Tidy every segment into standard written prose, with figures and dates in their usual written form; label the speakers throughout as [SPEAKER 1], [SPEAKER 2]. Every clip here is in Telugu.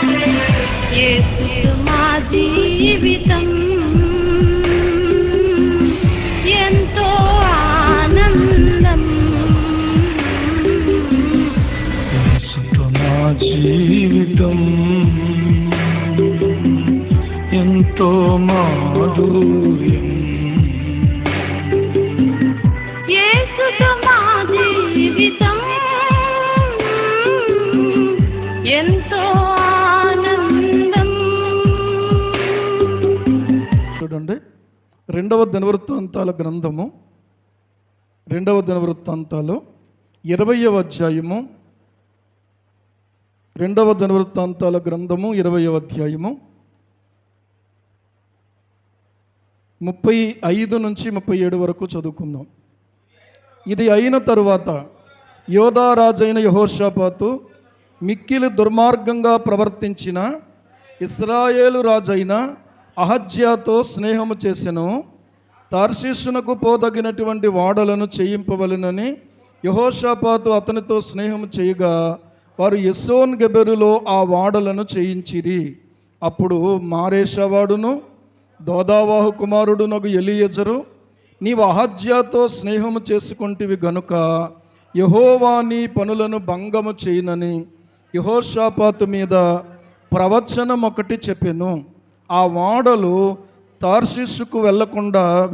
[SPEAKER 1] యేసు మా జీవితం ఎంతో ఆనందం.
[SPEAKER 2] యేసుతో నా జీవితం ఎంతో మాధుర్యం.
[SPEAKER 1] యేసుతో మా జీవితం ఎంతో ఆనందం.
[SPEAKER 2] చూడండి, 2వ దినవృత్తాంతాల గ్రంథము 2వ దినవృత్తాంతాలు 20వ అధ్యాయము 2వ దినవృత్తాంతాల గ్రంథము 20వ అధ్యాయము 35 నుంచి 37 వరకు చదువుకుందాం. ఇది అయిన తరువాత యోధా రాజైన యెహోషాపాతు మిక్కిలి దుర్మార్గంగా ప్రవర్తించిన ఇశ్రాయేలు రాజైన అహజ్యాతో స్నేహము చేసెను. తార్షీషునకు పోదగినటువంటి వాడలను చేయింపవలెనని యెహోషాపాతు అతనితో స్నేహము చేయగా వారు ఎస్సోన్ గెబెరులో ఆ వాడలను చేయించిరి. అప్పుడు మారేషావాడును దోదావాహు కుమారుడునగు ఎలియజరు, నీవు అహజ్యాతో స్నేహము చేసుకొంటివి గనుక యెహోవా నీ పనులను భంగము చేయనని యెహోషాపాతు మీద ప్రవచనం ఒకటి చెప్పెను. ఆ వాడలు తార్షీషుకు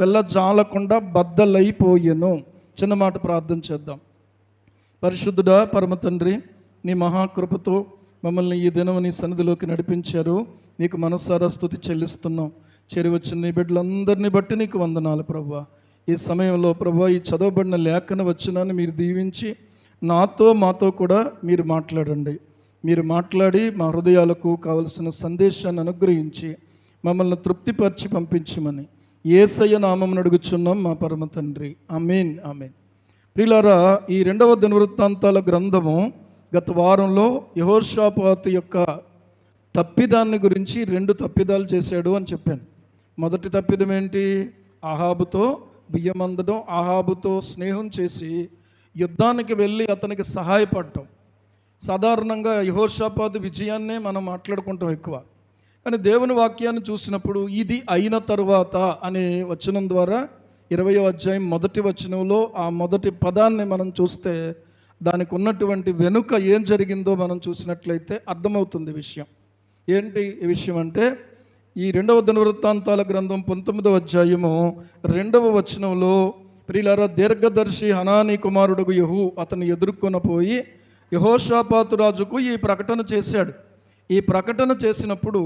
[SPEAKER 2] వెళ్ళజాలకుండా బద్దలైపోయెను. చిన్న మాట ప్రార్థన చేద్దాం. పరిశుద్ధుడా పరమ తండ్రి, నీ మహాకృపతో మమ్మల్ని ఈ దినం నీ సన్నిధిలోకి నడిపించారు. నీకు మనసారా స్తుతి చెల్లిస్తున్నాం. చేరి వచ్చిన నీ బిడ్డలందరినీ బట్టి నీకు వందనాలు ప్రభువా. ఈ సమయంలో ప్రభువా, ఈ చదవబడిన లేఖన వచనాన్ని మీరు దీవించి మాతో కూడా మీరు మాట్లాడండి. మీరు మాట్లాడి మా హృదయాలకు కావలసిన సందేశాన్ని అనుగ్రహించి మమ్మల్ని తృప్తిపరిచి పంపించమని యేసయ్య నామమున అడుగుచున్నాం మా పరమ తండ్రి. ఆమేన్, ఆమేన్. ప్రియులారా, ఈ 2వ దినవృత్తాంతాల గ్రంథము గత వారంలో యెహోషాపాతు యొక్క తప్పిదాన్ని గురించి 2 తప్పిదాలు చేశాడు అని చెప్పాను. మొదటి తప్పిదం ఏంటి? అహాబుతో బియ్యం అందడం, అహాబుతో స్నేహం చేసి యుద్ధానికి వెళ్ళి అతనికి సహాయపడటం. సాధారణంగా యెహోషాపాతు విజయాన్నే మనం మాట్లాడుకుంటాం ఎక్కువ. కానీ దేవుని వాక్యాన్ని చూసినప్పుడు ఇది అయిన తరువాత అనే వచనం ద్వారా 20వ అధ్యాయం మొదటి వచనంలో ఆ మొదటి పదాన్ని మనం చూస్తే దానికి ఉన్నటువంటి వెనుక ఏం జరిగిందో మనం చూసినట్లయితే అర్థమవుతుంది విషయం. ఏంటి ఈ విషయం అంటే, ఈ 2వ దినవృత్తాంతాల గ్రంథం 19వ అధ్యాయము 2వ వచనంలో ప్రియులారా, దీర్ఘదర్శి హనానీ కుమారుడుగు యెహూ అతను ఎదుర్కొని పోయి యెహోషాపాతు రాజుకు ఈ ప్రకటన చేశాడు. ఈ ప్రకటన చేసినప్పుడు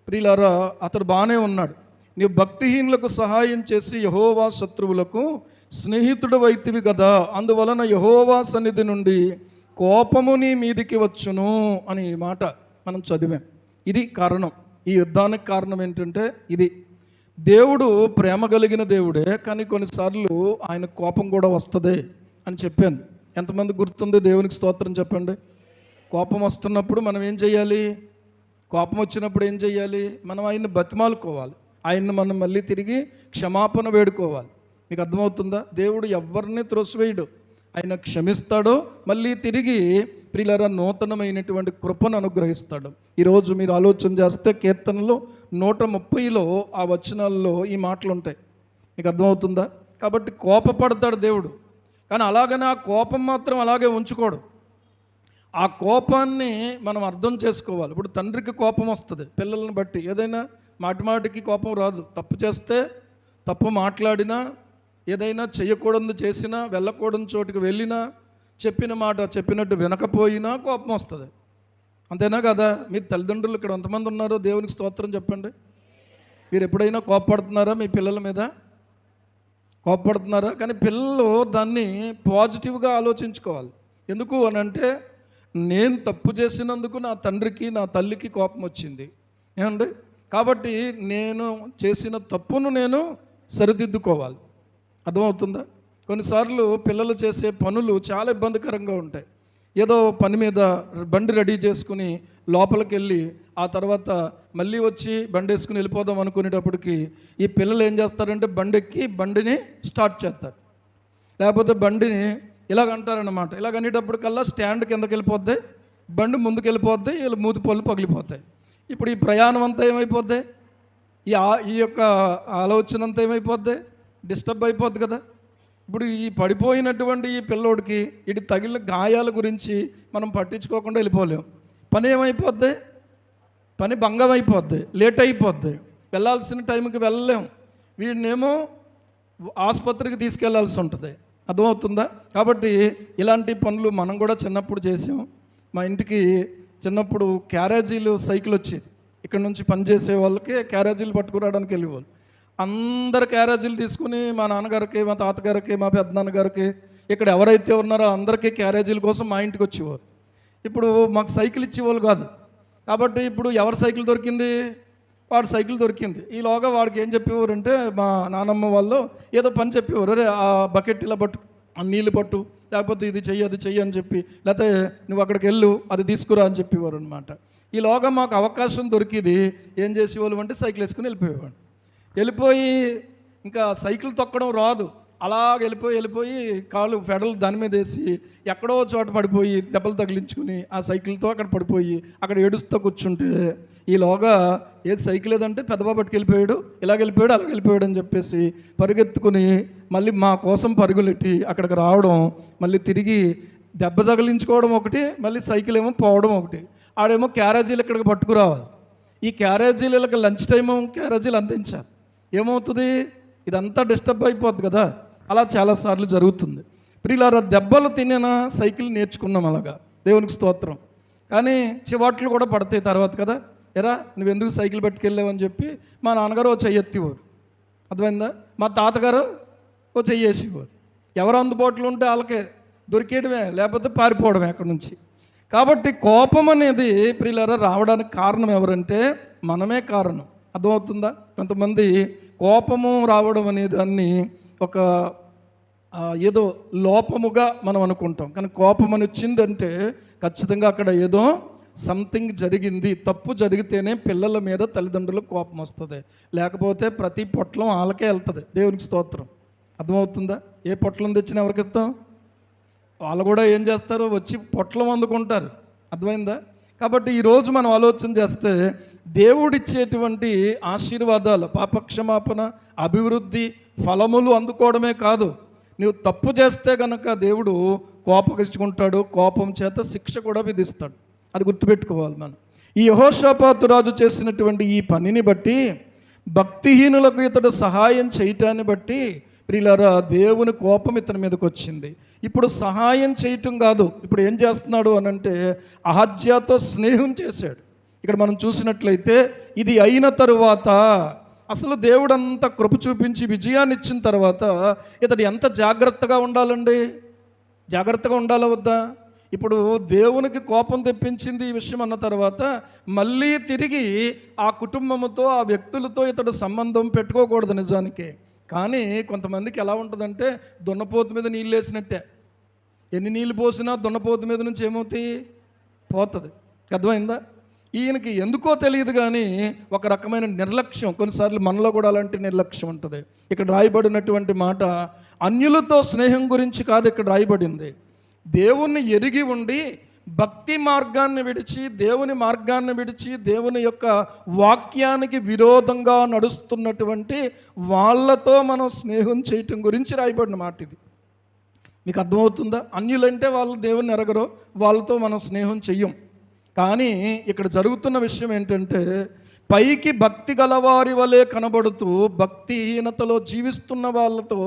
[SPEAKER 2] ప్రియులారా, అతడు బాగానే ఉన్నాడు. నీవు భక్తిహీనులకు సహాయం చేసి యెహోవా శత్రువులకు స్నేహితుడు వైతివి కదా, అందువలన యెహోవా సన్నిధి నుండి కోపము నీ మీదికి వచ్చును అని ఈ మాట మనం చదివాం. ఇది కారణం. ఈ యుద్ధానికి కారణం ఏంటంటే ఇది. దేవుడు ప్రేమ కలిగిన దేవుడే, కానీ కొన్నిసార్లు ఆయన కోపం కూడా వస్తుంది అని చెప్పాను. ఎంతమంది గుర్తుంది? దేవునికి స్తోత్రం చెప్పండి. కోపం వస్తున్నప్పుడు మనం ఏం చేయాలి? కోపం వచ్చినప్పుడు ఏం చేయాలి? మనం ఆయన్ని బతిమాలుకోవాలి. ఆయన్ని మనం మళ్ళీ తిరిగి క్షమాపణ వేడుకోవాలి. మీకు అర్థమవుతుందా? దేవుడు ఎవరిని త్రోసివేయడు. ఆయన క్షమిస్తాడో మళ్ళీ తిరిగి ప్రియులారా నూతనమైనటువంటి కృపను అనుగ్రహిస్తాడు. ఈరోజు మీరు ఆలోచన చేస్తే కీర్తనలో 130లో ఆ వచనాల్లో ఈ మాటలు ఉంటాయి. మీకు అర్థమవుతుందా? కాబట్టి కోపపడతాడు దేవుడు, కానీ అలాగనే ఆ కోపం మాత్రం అలాగే ఉంచుకోడు. ఆ కోపాన్ని మనం అర్థం చేసుకోవాలి. ఇప్పుడు తండ్రికి కోపం వస్తుంది పిల్లలను బట్టి, ఏదైనా మాటికి కోపం రాదు. తప్పు చేస్తే, తప్పు మాట్లాడినా, ఏదైనా చేయకూడదు చేసినా, వెళ్ళకూడని చోటుకి వెళ్ళినా, చెప్పిన మాట చెప్పినట్టు వినకపోయినా కోపం వస్తుంది. అంతేనా కదా? మీరు తల్లిదండ్రులు ఇక్కడ ఎంతమంది ఉన్నారో దేవునికి స్తోత్రం చెప్పండి. మీరు ఎప్పుడైనా కోపపడుతున్నారా మీ పిల్లల మీద? కోపపడుతున్నారా? కానీ పిల్లలు దాన్ని పాజిటివ్గా ఆలోచించుకోవాలి. ఎందుకు అని అంటే, నేను తప్పు చేసినందుకు నా తండ్రికి నా తల్లికి కోపం వచ్చింది ఏమండి, కాబట్టి నేను చేసిన తప్పును నేను సరిదిద్దుకోవాలి. అర్థమవుతుందా? కొన్నిసార్లు పిల్లలు చేసే పనులు చాలా ఇబ్బందికరంగా ఉంటాయి. ఏదో పని మీద బండి రెడీ చేసుకుని లోపలికి వెళ్ళి ఆ తర్వాత మళ్ళీ వచ్చి బండి వేసుకుని వెళ్ళిపోదాం అనుకునేటప్పటికి ఈ పిల్లలు ఏం చేస్తారంటే బండి ఎక్కి బండిని స్టార్ట్ చేస్తారు, లేకపోతే బండిని ఇలాగంటారనమాట. ఇలాగ అనేటప్పటికల్లా స్టాండ్ కిందకి వెళ్ళిపోద్ది, బండి ముందుకు వెళ్ళిపోద్ది, వీళ్ళు మూతి పళ్ళు పగిలిపోతాయి. ఇప్పుడు ఈ ప్రయాణం అంతా ఏమైపోద్ది, ఈ యొక్క ఆలోచన అంతా ఏమైపోద్ది, డిస్టర్బ్ అయిపోద్ది కదా. ఇప్పుడు ఈ పడిపోయినటువంటి ఈ పిల్లోడికి ఇటు తగిలిన గాయాల గురించి మనం పట్టించుకోకుండా వెళ్ళిపోలేం. పని ఏమైపోద్ది, పని భంగం అయిపోద్ది, లేట్ అయిపోద్ది, వెళ్ళాల్సిన టైంకి వెళ్ళలేం. వీడినేమో ఆసుపత్రికి తీసుకెళ్లాల్సి ఉంటుంది. అర్థమవుతుందా? కాబట్టి ఇలాంటి పనులు మనం కూడా చిన్నప్పుడు చేసాం. మా ఇంటికి చిన్నప్పుడు క్యారేజీలు సైకిల్ వచ్చేది. ఇక్కడ నుంచి పనిచేసే వాళ్ళకి క్యారేజీలు పట్టుకురావడానికి వెళ్ళేవాళ్ళు. అందరు క్యారేజీలు తీసుకుని మా నాన్నగారికి, మా తాతగారికి, మా పెద్దనాన్నగారికి, ఇక్కడ ఎవరైతే ఉన్నారో అందరికీ క్యారేజీల కోసం మా ఇంటికి వచ్చేవారు. ఇప్పుడు మాకు సైకిల్ ఇచ్చేవాళ్ళు కాదు. కాబట్టి ఇప్పుడు ఎవరి సైకిల్ దొరికింది, వాడి సైకిల్ దొరికింది. ఈలోగా వాడికి ఏం చెప్పేవారంటే, మా నానమ్మ వాళ్ళు ఏదో పని చెప్పేవారు. అరే ఆ బకెట్ ఇలా పట్టు, ఆ నీళ్ళు పట్టు, లేకపోతే ఇది చెయ్యి అది చెయ్యి అని చెప్పి, లేకపోతే నువ్వు అక్కడికి వెళ్ళు అది తీసుకురా అని చెప్పేవారు అనమాట. ఈలోగా మాకు అవకాశం దొరికింది. ఏం చేసేవాళ్ళు అంటే సైకిల్ వేసుకుని వెళ్ళిపోయేవాడు. వెళ్ళిపోయి ఇంకా సైకిల్ తొక్కడం రాదు, అలాగ వెళ్ళిపోయి కాళ్ళు ఫెడలు దాని మీద వేసి ఎక్కడో చోట పడిపోయి దెబ్బలు తగిలించుకుని ఆ సైకిల్తో అక్కడ పడిపోయి అక్కడ ఏడుస్తూ కూర్చుంటే, ఈలోగా ఏది సైకిల్ ఏదంటే పెద్దబాబు పట్టుకు వెళ్ళిపోయాడు, ఇలాగ వెళ్ళిపోయాడు అలాగ వెళ్ళిపోయాడు అని చెప్పేసి పరిగెత్తుకుని మళ్ళీ మా కోసం పరుగులెట్టి అక్కడికి రావడం, మళ్ళీ తిరిగి దెబ్బ తగిలించుకోవడం ఒకటి, మళ్ళీ సైకిల్ ఏమో పోవడం ఒకటి. ఆడేమో క్యారేజీలు ఇక్కడికి పట్టుకురావాలి. ఈ క్యారేజీలకి లంచ్ టైం క్యారేజీలు అందించాలి. ఏమవుతుంది, ఇదంతా డిస్టర్బ్ అయిపోద్ది కదా. అలా చాలాసార్లు జరుగుతుంది. ప్రియులారా, దెబ్బలు తినిన సైకిల్ నేర్చుకున్నాం అలాగా, దేవునికి స్తోత్రం. కానీ చివాట్లు కూడా పడతాయి తర్వాత కదా. ఎరా నువ్వెందుకు సైకిల్ పట్టుకెళ్ళావని చెప్పి మా నాన్నగారు ఓ చెయ్యి ఎత్తివారు. అర్థమైందా? మా తాతగారు ఓ చెయ్యి వేసేవారు. ఎవరు అందుబాటులో ఉంటే వాళ్ళకే దొరికేయడమే, లేకపోతే పారిపోవడమే అక్కడి నుంచి. కాబట్టి కోపం అనేది ప్రియులారా రావడానికి కారణం ఎవరంటే మనమే కారణం. అర్థమవుతుందా? కొంతమంది కోపము రావడం అనే దాన్ని ఒక ఏదో లోపముగా మనం అనుకుంటాం. కానీ కోపం అని వచ్చిందంటే ఖచ్చితంగా అక్కడ ఏదో సంథింగ్ జరిగింది. తప్పు జరిగితేనే పిల్లల మీద తల్లిదండ్రులకు కోపం వస్తుంది, లేకపోతే ప్రతి పొట్లం వాళ్ళకే వెళ్తుంది. దేవునికి స్తోత్రం. అర్థమవుతుందా? ఏ పొట్లం తెచ్చినా ఎవరికి ఇస్తాం, వాళ్ళు కూడా ఏం చేస్తారు, వచ్చి పొట్లం అందుకుంటారు. అర్థమైందా? కాబట్టి ఈరోజు మనం ఆలోచన చేస్తే దేవుడిచ్చేటువంటి ఆశీర్వాదాలు, పాపక్షమాపణ, అభివృద్ధి, ఫలములు అందుకోవడమే కాదు, నువ్వు తప్పు చేస్తే కనుక దేవుడు కోపగించుకుంటాడు, కోపం చేత శిక్ష కూడా విధిస్తాడు. అది గుర్తుపెట్టుకోవాలి మనం. ఈ యెహోషాపాతు రాజు చేసినటువంటి ఈ పనిని బట్టి, భక్తిహీనులకు ఇతడు సహాయం చేయటాన్ని బట్టి ప్రియులారా దేవుని కోపం ఇతని మీదకి వచ్చింది. ఇప్పుడు సహాయం చేయటం కాదు, ఇప్పుడు ఏం చేస్తున్నాడు అని అంటే అహజ్యాతో స్నేహం చేశాడు. ఇక్కడ మనం చూసినట్లయితే ఇది అయిన తరువాత, అసలు దేవుడు అంత కృప చూపించి విజయాన్ని ఇచ్చిన తర్వాత ఇతడు ఎంత జాగ్రత్తగా ఉండాలండి, జాగ్రత్తగా ఉండాలా వద్దా? ఇప్పుడు దేవునికి కోపం తెప్పించింది ఈ విషయం అన్న తర్వాత మళ్ళీ తిరిగి ఆ కుటుంబంతో ఆ వ్యక్తులతో ఇతడు సంబంధం పెట్టుకోకూడదు నిజానికి. కానీ కొంతమందికి ఎలా ఉంటుందంటే దున్నపోతు మీద నీళ్ళు వేసినట్టే, ఎన్ని నీళ్ళు పోసినా దున్నపోతు మీద నుంచి ఏమవుతాయి, పోతుంది. అర్థమైందా? ఈయనకి ఎందుకో తెలియదు కానీ ఒక రకమైన నిర్లక్ష్యం, కొన్నిసార్లు మనలో కూడా అలాంటి నిర్లక్ష్యం ఉంటుంది. ఇక్కడ రాయబడినటువంటి మాట అన్యులతో స్నేహం గురించి కాదు, ఇక్కడ రాయబడింది దేవుణ్ణి ఎరిగి ఉండి భక్తి మార్గాన్ని విడిచి, దేవుని మార్గాన్ని విడిచి, దేవుని యొక్క వాక్యానికి విరోధంగా నడుస్తున్నటువంటి వాళ్ళతో మనం స్నేహం చేయటం గురించి రాయబడిన మాట ఇది. మీకు అర్థమవుతుందా? అన్యులంటే వాళ్ళు దేవుని ఎరగరో, వాళ్ళతో మనం స్నేహం చెయ్యం. కానీ ఇక్కడ జరుగుతున్న విషయం ఏంటంటే పైకి భక్తి గలవారి వలె కనబడుతూ భక్తిహీనతలో జీవిస్తున్న వాళ్ళతో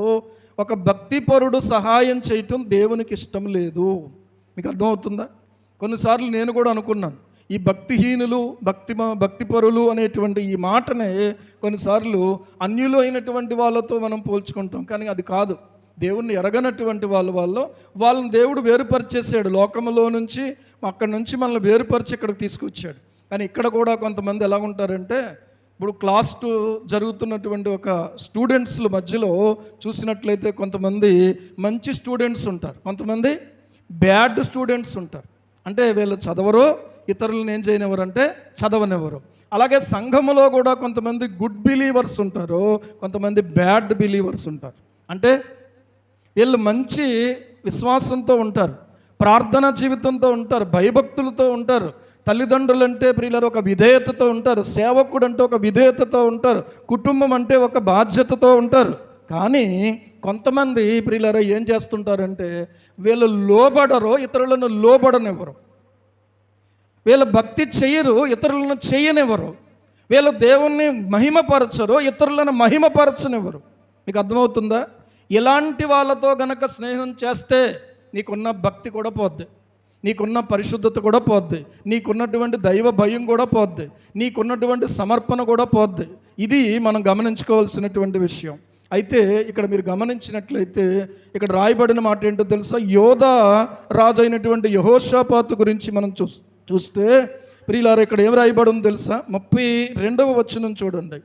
[SPEAKER 2] ఒక భక్తిపరుడు సహాయం చేయటం దేవునికి ఇష్టం లేదు. మీకు అర్థమవుతుందా? కొన్నిసార్లు నేను కూడా అనుకున్నాను, ఈ భక్తిహీనులు భక్తిపరులు అనేటువంటి ఈ మాటనే కొన్నిసార్లు అన్యులు అయినటువంటి వాళ్ళతో మనం పోల్చుకుంటాం. కానీ అది కాదు. దేవుణ్ణి ఎరగనటువంటి వాళ్ళని దేవుడు వేరుపరిచేసాడు. లోకములో నుంచి అక్కడి నుంచి మనల్ని వేరుపరిచి ఇక్కడికి తీసుకొచ్చాడు. కానీ ఇక్కడ కూడా కొంతమంది ఎలా ఉంటారంటే, ఇప్పుడు క్లాస్ 2 జరుగుతున్నటువంటి ఒక స్టూడెంట్స్ల మధ్యలో చూసినట్లయితే కొంతమంది మంచి స్టూడెంట్స్ ఉంటారు, కొంతమంది బ్యాడ్ స్టూడెంట్స్ ఉంటారు. అంటే వీళ్ళు చదవరు, ఇతరులను ఏం చేయనివ్వరంటే చదవనివ్వరు. అలాగే సంఘములో కూడా కొంతమంది గుడ్ బిలీవర్స్ ఉంటారు, కొంతమంది బ్యాడ్ బిలీవర్స్ ఉంటారు. అంటే వీళ్ళు మంచి విశ్వాసంతో ఉంటారు, ప్రార్థనా జీవితంతో ఉంటారు, భయభక్తులతో ఉంటారు. తల్లిదండ్రులు అంటే ప్రియులారా ఒక విధేయతతో ఉంటారు, సేవకుడు అంటే ఒక విధేయతతో ఉంటారు, కుటుంబం అంటే ఒక బాధ్యతతో ఉంటారు. కానీ కొంతమంది ప్రియులారా ఏం చేస్తుంటారంటే వీళ్ళు లోబడరు, ఇతరులను లోబడనివ్వరు. వీళ్ళు భక్తి చెయ్యరు, ఇతరులను చేయనివ్వరు. వీళ్ళు దేవుణ్ణి మహిమపరచరు, ఇతరులను మహిమపరచనివ్వరు. మీకు అర్థమవుతుందా? ఇలాంటి వాళ్ళతో గనక స్నేహం చేస్తే నీకున్న భక్తి కూడా పోద్ది, నీకున్న పరిశుద్ధత కూడా పోద్ది, నీకున్నటువంటి దైవ భయం కూడా పోద్ది, నీకున్నటువంటి సమర్పణ కూడా పోద్ది. ఇది మనం గమనించుకోవాల్సినటువంటి విషయం. అయితే ఇక్కడ మీరు గమనించినట్లయితే ఇక్కడ రాయబడిన మాట ఏంటో తెలుసా? యోధా రాజు అయినటువంటి యెహోషాపాతు గురించి మనం చూస్తే ప్రియులారా ఇక్కడ ఏం రాయబడి ఉందో తెలుసా? 32వ వచనం చూడండి.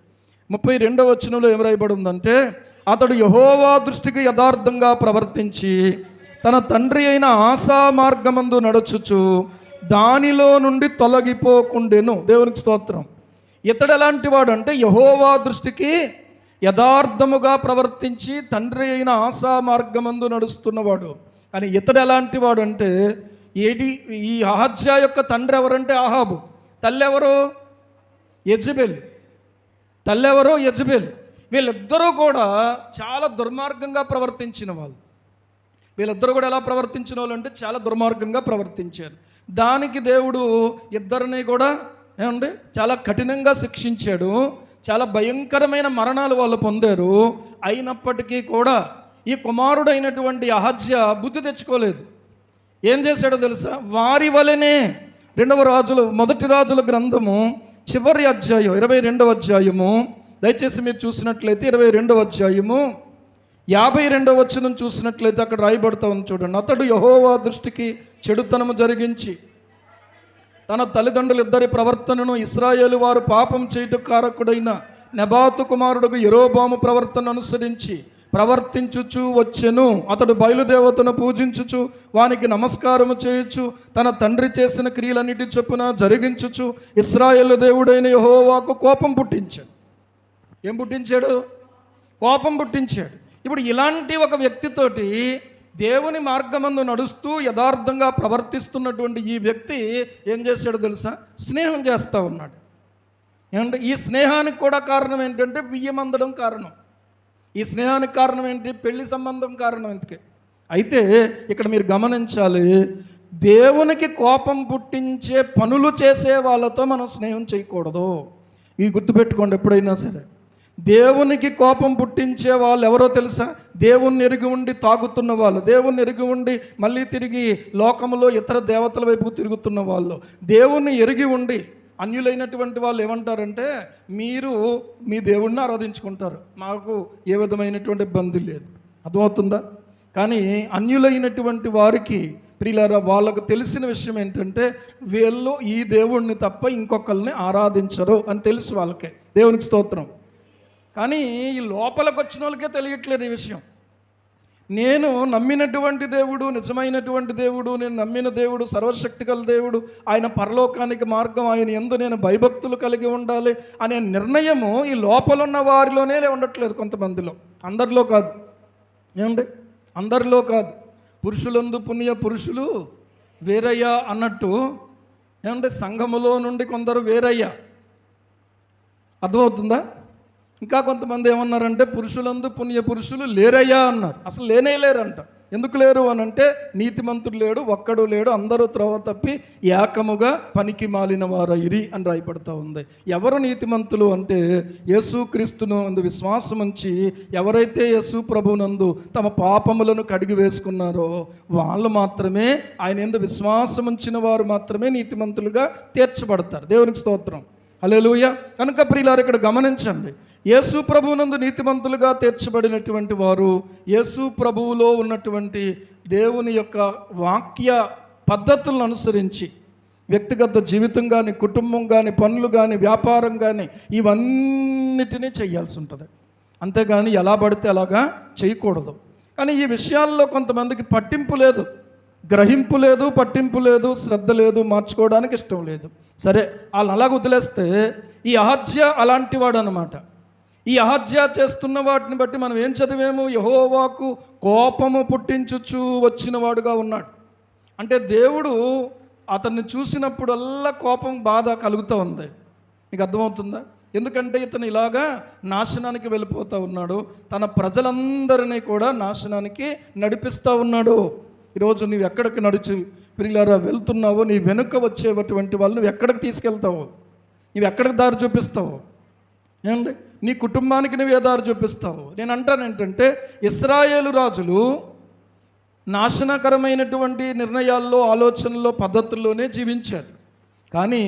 [SPEAKER 2] 32వ వచనంలో ఏం రాయబడి ఉందంటే, అతడు యెహోవా దృష్టికి యథార్థంగా ప్రవర్తించి తన తండ్రి అయిన ఆసా మార్గమందు నడుచుచు దానిలో నుండి తొలగిపోకుండెను. దేవునికి స్తోత్రం. ఇతడు ఎలాంటి వాడు అంటే యెహోవా దృష్టికి యథార్థముగా ప్రవర్తించి తండ్రి అయిన ఆసా మార్గమందు నడుస్తున్నవాడు. కానీ ఇతడు ఎలాంటి వాడు అంటే ఈ అహజ్యా యొక్క తండ్రి ఎవరంటే ఆహాబు, తల్లి ఎవరు? యెజబెల్. తల్లి ఎవరు? యెజబెల్. వీళ్ళిద్దరూ కూడా చాలా దుర్మార్గంగా ప్రవర్తించిన వాళ్ళు. వీళ్ళిద్దరూ కూడా ఎలా ప్రవర్తించిన వాళ్ళు అంటే చాలా దుర్మార్గంగా ప్రవర్తించారు. దానికి దేవుడు ఇద్దరిని కూడా ఏమండి చాలా కఠినంగా శిక్షించాడు. చాలా భయంకరమైన మరణాలు వాళ్ళు పొందారు. అయినప్పటికీ కూడా ఈ కుమారుడైనటువంటి అహజ్యా బుద్ధి తెచ్చుకోలేదు. ఏం చేశాడో తెలుసా? వారి వలనే మొదటి రాజుల గ్రంథము చివరి అధ్యాయం 22వ అధ్యాయము, దయచేసి మీరు చూసినట్లయితే 22వ అధ్యాయము 52వ వచనం చూసినట్లయితే అక్కడ రాయబడతా ఉంది చూడండి. అతడు యెహోవా దృష్టికి చెడుతనము జరిగించి తన తల్లిదండ్రులు ఇద్దరి ప్రవర్తనను ఇశ్రాయేలు వారు పాపం చేయుటకు కారకుడైన నెబాతు కుమారుడుకు యెరోబాము ప్రవర్తన అనుసరించి ప్రవర్తించుచు వచ్చెను. అతడు బయలుదేవతను పూజించుచు వానికి నమస్కారము చేయుచు తన తండ్రి చేసిన క్రియలన్నిటి చొప్పున జరిగించుచు ఇశ్రాయేలు దేవుడైన యెహోవాకు కోపం పుట్టించాడు. ఏం పుట్టించాడు? కోపం పుట్టించాడు. ఇప్పుడు ఇలాంటి ఒక వ్యక్తితోటి దేవుని మార్గమందు నడుస్తూ యథార్థంగా ప్రవర్తిస్తున్నటువంటి ఈ వ్యక్తి ఏం చేశాడో తెలుసా? స్నేహం చేస్తూ ఉన్నాడు. ఏమంటే ఈ స్నేహానికి కూడా కారణం ఏంటంటే బియ్యమందడం కారణం. ఈ స్నేహానికి కారణం ఏంటి? పెళ్లి సంబంధం కారణం. ఎందుకే అయితే ఇక్కడ మీరు గమనించాలి, దేవునికి కోపం పుట్టించే పనులు చేసే వాళ్ళతో మనం స్నేహం చేయకూడదు. ఈ గుర్తుపెట్టుకోండి. ఎప్పుడైనా సరే దేవునికి కోపం పుట్టించే వాళ్ళు ఎవరో తెలుసా? దేవుణ్ణి ఎరిగి ఉండి తాగుతున్న వాళ్ళు, దేవుణ్ణి ఎరిగి ఉండి మళ్ళీ తిరిగి లోకములో ఇతర దేవతల వైపు తిరుగుతున్న వాళ్ళు, దేవుణ్ణి ఎరిగి ఉండి అన్యులైనటువంటి వాళ్ళు ఏమంటారంటే మీరు మీ దేవుణ్ణి ఆరాధించుకుంటారు, మాకు ఏ విధమైనటువంటి ఇబ్బంది లేదు. అర్థమవుతుందా? కానీ అన్యులైనటువంటి వారికి ప్రియులారా వాళ్ళకు తెలిసిన విషయం ఏంటంటే వీళ్ళు ఈ దేవుణ్ణి తప్ప ఇంకొకరిని ఆరాధించరు అని తెలుసు వాళ్ళకే. దేవునికి స్తోత్రం. కానీ ఈ లోపలికి వచ్చిన వాళ్ళకే తెలియట్లేదు ఈ విషయం. నేను నమ్మినటువంటి దేవుడు నిజమైనటువంటి దేవుడు, నేను నమ్మిన దేవుడు సర్వశక్తి గల దేవుడు, ఆయన పరలోకానికి మార్గం, ఆయన యందు నేను భయభక్తులు కలిగి ఉండాలి అనే నిర్ణయము ఈ లోపలున్న వారిలోనే ఉండట్లేదు. కొంతమందిలో, అందరిలో కాదు. ఏమండి? అందరిలో కాదు. పురుషులందు పుణ్య పురుషులు వేరయ్యా అన్నట్టు ఏమంటే సంఘములో నుండి కొందరు వేరయ్యా. అర్థమవుతుందా? ఇంకా కొంతమంది ఏమన్నారంటే పురుషులందు పుణ్య పురుషులు లేరయ్యా అన్నారు. అసలు లేనే లేరంట. ఎందుకు లేరు అని అంటే నీతిమంతుడు లేడు, ఒక్కడు లేడు, అందరూ త్రోవ తప్పి ఏకముగా పనికి మాలిన వారైరి అని రాయపడుతూ ఉంది. ఎవరు నీతిమంతులు అంటే యేసుక్రీస్తును నందు విశ్వాసం ఉంచి ఎవరైతే యేసు ప్రభునందు తమ పాపములను కడిగి వేసుకున్నారో వాళ్ళు మాత్రమే, ఆయన యందు విశ్వాసం ఉంచిన వారు మాత్రమే నీతిమంతులుగా తీర్చబడతారు. దేవునికి స్తోత్రం. హల్లెలూయా. కనుక ప్రియులారా ఇక్కడ గమనించండి, యేసు ప్రభువునందు నీతిమంతులుగా తీర్చబడినటువంటి వారు యేసు ప్రభువులో ఉన్నటువంటి దేవుని యొక్క వాక్య పద్ధతులను అనుసరించి వ్యక్తిగత జీవితం కానీ, కుటుంబం కానీ, పనులు కానీ, వ్యాపారం కానీ ఇవన్నిటినీ చేయాల్సి ఉంటుంది. అంతేగాని ఎలా పడితే అలాగా చేయకూడదు. కానీ ఈ విషయాల్లో కొంతమందికి పట్టింపు లేదు, గ్రహింపు లేదు, పట్టింపు లేదు, శ్రద్ధ లేదు, మార్చుకోవడానికి ఇష్టం లేదు. సరే, వాళ్ళని అలాగ వదిలేస్తే ఈ అహజ్యా అలాంటి వాడు అనమాట. ఈ అహజ్యా చేస్తున్న వాటిని బట్టి మనం ఏం చదివేము? యెహోవాకు కోపము పుట్టించుచు వచ్చిన వాడుగా ఉన్నాడు. అంటే దేవుడు అతన్ని చూసినప్పుడల్లా కోపం, బాధ కలుగుతూ ఉంది. మీకు అర్థమవుతుందా? ఎందుకంటే ఇతను ఇలాగా నాశనానికి వెళ్ళిపోతూ ఉన్నాడు, తన ప్రజలందరినీ కూడా నాశనానికి నడిపిస్తూ ఉన్నాడు. ఈరోజు నువ్వు ఎక్కడికి నడిచి ప్రియులారా వెళ్తున్నావో, నీ వెనుక వచ్చేటువంటి వాళ్ళు నువ్వు ఎక్కడికి తీసుకెళ్తావు, నువ్వు ఎక్కడికి దారి చూపిస్తావు? ఏమండి, నీ కుటుంబానికి నువ్వు ఏ దారి చూపిస్తావు? నేను అంటాను ఏంటంటే, ఇశ్రాయేలు రాజులు నాశనకరమైనటువంటి నిర్ణయాల్లో, ఆలోచనల్లో, పద్ధతుల్లోనే జీవించారు. కానీ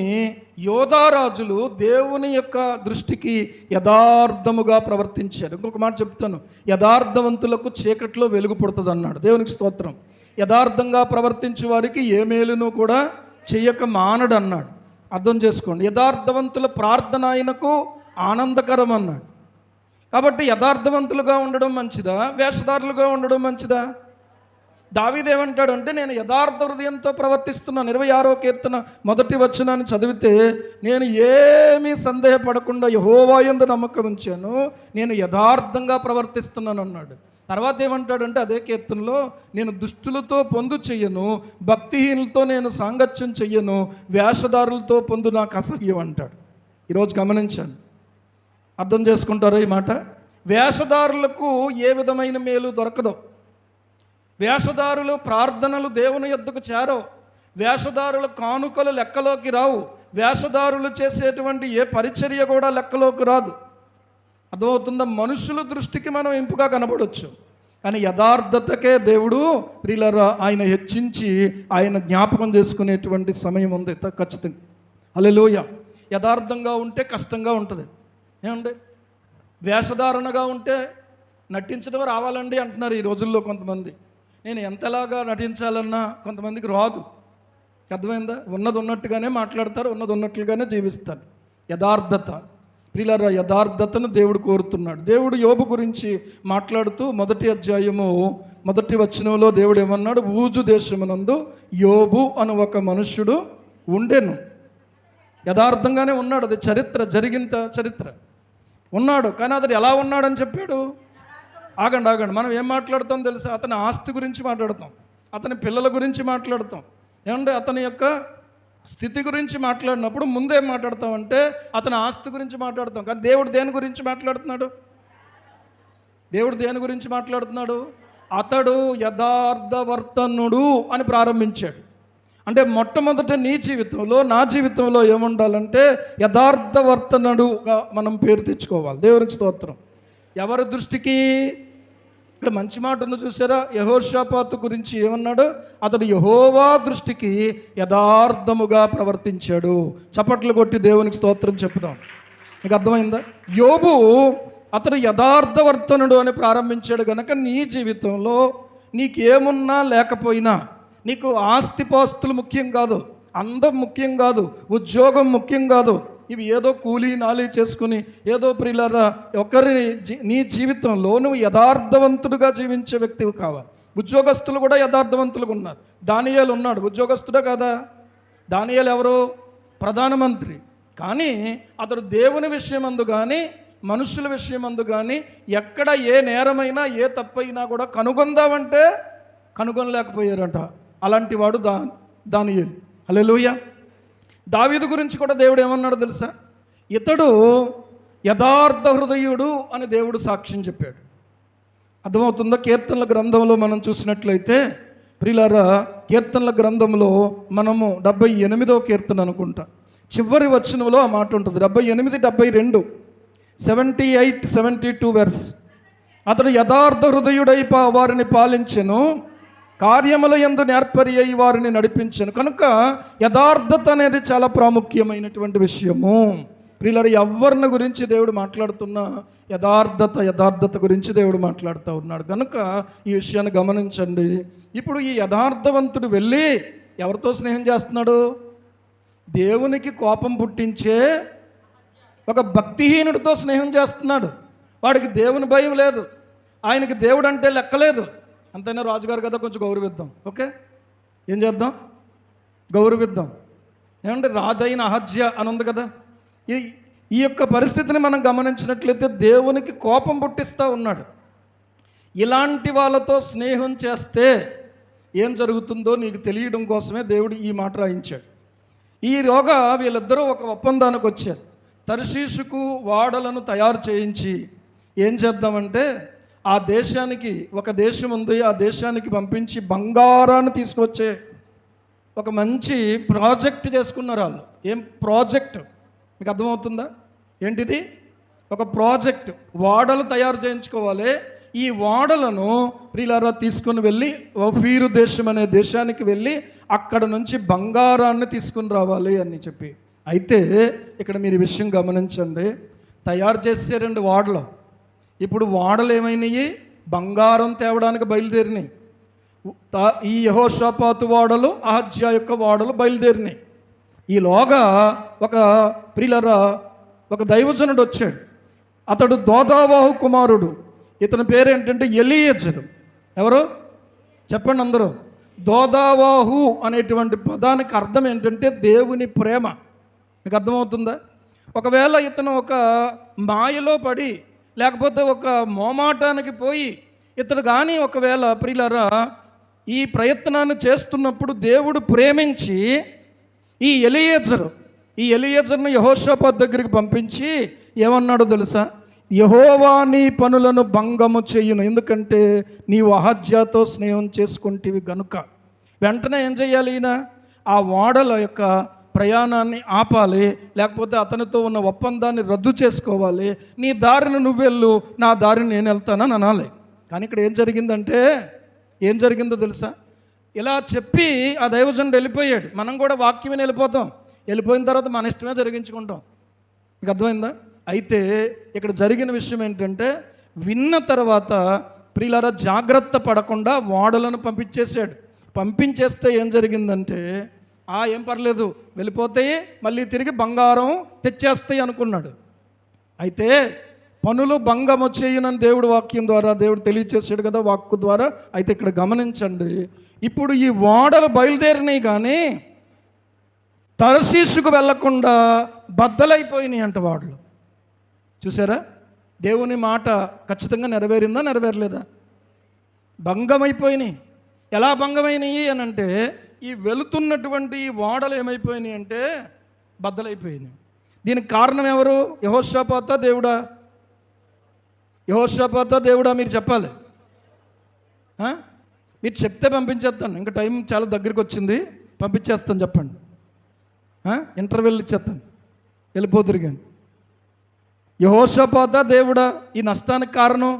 [SPEAKER 2] యోధారాజులు దేవుని యొక్క దృష్టికి యథార్థముగా ప్రవర్తించారు. ఇంకొక మాట చెప్తాను, యథార్థవంతులకు చీకట్లో వెలుగు పుడుతుంది అన్నాడు. దేవునికి స్తోత్రం. యథార్థంగా ప్రవర్తించే వారికి ఏ మేలును కూడా చెయ్యక మానడు అన్నాడు. అర్థం చేసుకోండి, యథార్థవంతుల ప్రార్థన ఆయనకు ఆనందకరం అన్నాడు. కాబట్టి యథార్థవంతులుగా ఉండడం మంచిదా, వేషధారులుగా ఉండడం మంచిదా? దావీదు ఏమంటాడంటే, నేను యథార్థ హృదయంతో ప్రవర్తిస్తున్నాను. 26వ కీర్తన 1వ వచనాన్ని చదివితే, నేను ఏమీ సందేహపడకుండా యెహోవా యందు నమ్మకం ఉంచాను, నేను యథార్థంగా ప్రవర్తిస్తున్నాను అన్నాడు. తర్వాత ఏమంటాడంటే అదే కీర్తనలో, నేను దుష్టులతో పొందు చెయ్యను, భక్తిహీనులతో నేను సాంగత్యం చెయ్యను, వేషధారులతో పొందు నాకు అసహ్యం అంటాడు. ఈరోజు గమనించాను, అర్థం చేసుకుంటారో ఈ మాట? వేషధారులకు ఏ విధమైన మేలు దొరకదు. వేషధారులు ప్రార్థనలు దేవుని యొద్దకు చేరవు. వేషధారుల కానుకలు లెక్కలోకి రావు. వేషధారులు చేసేటువంటి ఏ పరిచర్య కూడా లెక్కలోకి రాదు. అర్థమవుతుందా? మనుషుల దృష్టికి మనం ఇంపుగా కనబడవచ్చు, కానీ యథార్థతకే దేవుడు ప్రియులారా ఆయన హెచ్చించి ఆయన జ్ఞాపకం చేసుకునేటువంటి సమయం ఉంది ఖచ్చితంగా. హల్లెలూయా. యథార్థంగా ఉంటే కష్టంగా ఉంటుంది. ఏమండి, వేషధారణగా ఉంటే నటించడం రావాలండి అంటున్నారు ఈ రోజుల్లో కొంతమంది. నేను ఎంతలాగా నటించాలన్నా కొంతమందికి రాదు. అర్థమైందా? ఉన్నది ఉన్నట్టుగానే మాట్లాడతారు, ఉన్నది ఉన్నట్లుగానే జీవిస్తారు. యథార్థత ప్రియులారా, యథార్థతను దేవుడు కోరుతున్నాడు. దేవుడు యోబు గురించి మాట్లాడుతూ 1వ అధ్యాయము 1వ వచనంలో దేవుడు ఏమన్నాడు? ఊజు దేశమునందు యోబు అను ఒక మనుష్యుడు ఉండెను. యథార్థంగానే ఉన్నాడు, అది చరిత్ర, జరిగిన చరిత్ర. ఉన్నాడు, కానీ అతడు ఎలా ఉన్నాడని చెప్పాడు? ఆగండి, మనం ఏం మాట్లాడతాం తెలుసా? అతని ఆస్తి గురించి మాట్లాడతాం, అతని పిల్లల గురించి మాట్లాడతాం, ఏమంటే అతని యొక్క స్థితి గురించి మాట్లాడినప్పుడు ముందేం మాట్లాడతామంటే అతని ఆస్తి గురించి మాట్లాడతాం. కానీ దేవుడు దేని గురించి మాట్లాడుతున్నాడు? దేవుడు దేని గురించి మాట్లాడుతున్నాడు? అతడు యథార్థవర్తనుడు అని ప్రారంభించాడు. అంటే మొట్టమొదట నీ జీవితంలో, నా జీవితంలో ఏముండాలంటే యథార్థవర్తనుడుగా మనం పేరు తెచ్చుకోవాలి. దేవునికి స్తోత్రం. ఎవరి దృష్టికి? ఇక్కడ మంచి మాట ఉంది చూసారా? యెహోషాపాతు గురించి ఏమన్నాడు? అతడు యెహోవా దృష్టికి యథార్థముగా ప్రవర్తించాడు. చప్పట్లు కొట్టి దేవునికి స్తోత్రం చెప్పుదాం. మీకు అర్థమైందా? యోబు అతడు యథార్థవర్తనుడు అని ప్రారంభించాడు కనుక నీ జీవితంలో నీకేమున్నా లేకపోయినా, నీకు ఆస్తిపాస్తులు ముఖ్యం కాదు, అందం ముఖ్యం కాదు, ఉద్యోగం ముఖ్యం కాదు, ఇవి ఏదో కూలీ నాలి చేసుకుని ఏదో ప్రియులారా నీ జీవితంలో నువ్వు యథార్థవంతుడుగా జీవించే వ్యక్తివి కావాలి. ఉద్యోగస్తులు కూడా యథార్థవంతులుగా ఉన్నారు. దానియేలు ఉన్నాడు, ఉద్యోగస్తుడే కదా? దానియేలు ఎవరు? ప్రధానమంత్రి. కానీ అతడు దేవుని విషయమందు కానీ మనుషుల విషయమందు కానీ ఎక్కడ ఏ నేరమైనా ఏ తప్పైనా కూడా కనుగొందామంటే కనుగొనలేకపోయారంట. అలాంటి వాడు దానియేలు. హల్లెలూయా. దావీదు గురించి కూడా దేవుడు ఏమన్నాడు తెలుసా? ఇతడు యథార్థ హృదయుడు అని దేవుడు సాక్ష్యం చెప్పాడు. అర్థమవుతుందా? కీర్తనల గ్రంథంలో మనం చూసినట్లయితే ప్రియులారా, కీర్తనల గ్రంథంలో మనము 78వ కీర్తన అనుకుంటా చివరి వచనంలో ఆ మాట ఉంటుంది. 78, 72, 78, 72 వెర్స్. అతడు యథార్థ హృదయుడై వారిని పాలించెను, కార్యముల యందు నేర్పరి అయి వారిని నడిపించను. కనుక యథార్థత అనేది చాలా ప్రాముఖ్యమైనటువంటి విషయము. ప్రియులారా, ఎవరిని గురించి దేవుడు మాట్లాడుతున్నా యథార్థత గురించి దేవుడు మాట్లాడుతూ ఉన్నాడు. కనుక ఈ విషయాన్ని గమనించండి. ఇప్పుడు ఈ యథార్థవంతుడు వెళ్ళి ఎవరితో స్నేహం చేస్తున్నాడు? దేవునికి కోపం పుట్టించే ఒక భక్తిహీనుడితో స్నేహం చేస్తున్నాడు. వాడికి దేవుని భయం లేదు, ఆయనకి దేవుడు అంటే లెక్కలేదు. అంతైనా రాజుగారు కదా, కొంచెం గౌరవిద్దాం. ఓకే, ఏం చేద్దాం? గౌరవిద్దాం. ఏమంటే రాజైన అహజ్య అని ఉంది కదా. ఈ యొక్క పరిస్థితిని మనం గమనించినట్లయితే దేవునికి కోపం పుట్టిస్తూ ఉన్నాడు. ఇలాంటి వాళ్ళతో స్నేహం చేస్తే ఏం జరుగుతుందో నీకు తెలియడం కోసమే దేవుడు ఈ మాట రాయించాడు. ఈలోగా వీళ్ళిద్దరూ ఒక ఒప్పందానికి వచ్చారు. తర్షీషుకు ఓడలను తయారు చేయించి ఏం చేద్దామంటే ఆ దేశానికి, ఒక దేశం ఉంది, ఆ దేశానికి పంపించి బంగారాన్ని తీసుకొచ్చే ఒక మంచి ప్రాజెక్ట్ చేసుకున్నారు వాళ్ళు. ఏం ప్రాజెక్ట్ మీకు అర్థమవుతుందా? ఏంటిది? ఒక ప్రాజెక్ట్. ఓడలు తయారు చేయించుకోవాలి. ఈ ఓడలను ప్రియులారా తీసుకుని వెళ్ళి ఓఫీరు దేశం అనే దేశానికి వెళ్ళి అక్కడ నుంచి బంగారాన్ని తీసుకుని రావాలి అని చెప్పి. అయితే ఇక్కడ మీరు ఈ విషయం గమనించండి. తయారు చేసారండి ఓడలు. ఇప్పుడు ఓడలు ఏమైనాయి? బంగారం తేవడానికి బయలుదేరినాయి. ఈ యెహోషాపాతు ఓడలు, అహజ్యా యొక్క ఓడలు బయలుదేరినాయి. ఈలోగా ఒక ప్రియులారా ఒక దైవజనుడు వచ్చాడు. అతడు దోదావాహు కుమారుడు. ఇతని పేరు ఏంటంటే ఎలీయెజరు. ఎవరు చెప్పండి అందరూ? దోదావాహు అనేటువంటి పదానికి అర్థం ఏంటంటే దేవుని ప్రేమ. మీకు అర్థమవుతుందా? ఒకవేళ ఇతను ఒక మాయలో పడి లేకపోతే ఒక మోమాటానికి పోయి ఇతడు కానీ ఒకవేళ ప్రియులారా ఈ ప్రయత్నాన్ని చేస్తున్నప్పుడు దేవుడు ప్రేమించి ఈ ఎలీయెజర్ను యెహోషాపాతు దగ్గరికి పంపించి ఏమన్నాడో తెలుసా? యెహోవా నీ పనులను భంగము చెయ్యును, ఎందుకంటే నీవు అహజ్యాతో స్నేహం చేసుకుంటేవి గనుక. వెంటనే ఏం చేయాలి? ఈయన ఆ ఓడల యొక్క ప్రయాణాన్ని ఆపాలి, లేకపోతే అతనితో ఉన్న ఒప్పందాన్ని రద్దు చేసుకోవాలి. నీ దారిని నువ్వు వెళ్ళు, నా దారిని నేను వెళ్తానని అనాలి. కానీ ఇక్కడ ఏం జరిగిందో తెలుసా? ఇలా చెప్పి ఆ దైవజనుడు వెళ్ళిపోయాడు. మనం కూడా వాక్యమే వెళ్ళిపోతాం. వెళ్ళిపోయిన తర్వాత మన ఇష్టమే జరిగించుకుంటాం. మీకు అర్థమైందా? అయితే ఇక్కడ జరిగిన విషయం ఏంటంటే విన్న తర్వాత ప్రియులారా జాగ్రత్త పడకుండా ఓడలను పంపించేశాడు. పంపించేస్తే ఏం జరిగిందంటే ఏం పర్లేదు వెళ్ళిపోతాయి, మళ్ళీ తిరిగి బంగారం తెచ్చేస్తాయి అనుకున్నాడు. అయితే పనులు భంగము చేయునని దేవుడు వాక్యం ద్వారా దేవుడు తెలియచేసాడు కదా, వాక్కు ద్వారా. అయితే ఇక్కడ గమనించండి, ఇప్పుడు ఈ ఓడలు బయలుదేరినాయి కానీ తర్షీషుకు వెళ్లకుండా బద్దలైపోయినాయి అంట వాడలు. చూసారా? దేవుని మాట ఖచ్చితంగా నెరవేరిందా నెరవేరలేదా? భంగమైపోయినాయి. ఎలా భంగమైనవి అని అంటే ఈ వెళుతున్నటువంటి ఓడలు ఏమైపోయినాయి అంటే బద్దలైపోయినాయి. దీనికి కారణం ఎవరు? యెహోషాపాతా దేవుడా? యెహోషాపాతా దేవుడా? మీరు చెప్పాలి. మీరు చెప్తే పంపించేస్తాను. ఇంకా టైం చాలా దగ్గరికి వచ్చింది, పంపించేస్తాను. చెప్పండి. ఇంటర్వ్యూలు ఇచ్చేస్తాను, వెళ్ళిపోతురు. కానీ యెహోషాపాతా దేవుడా ఈ నష్టానికి కారణం?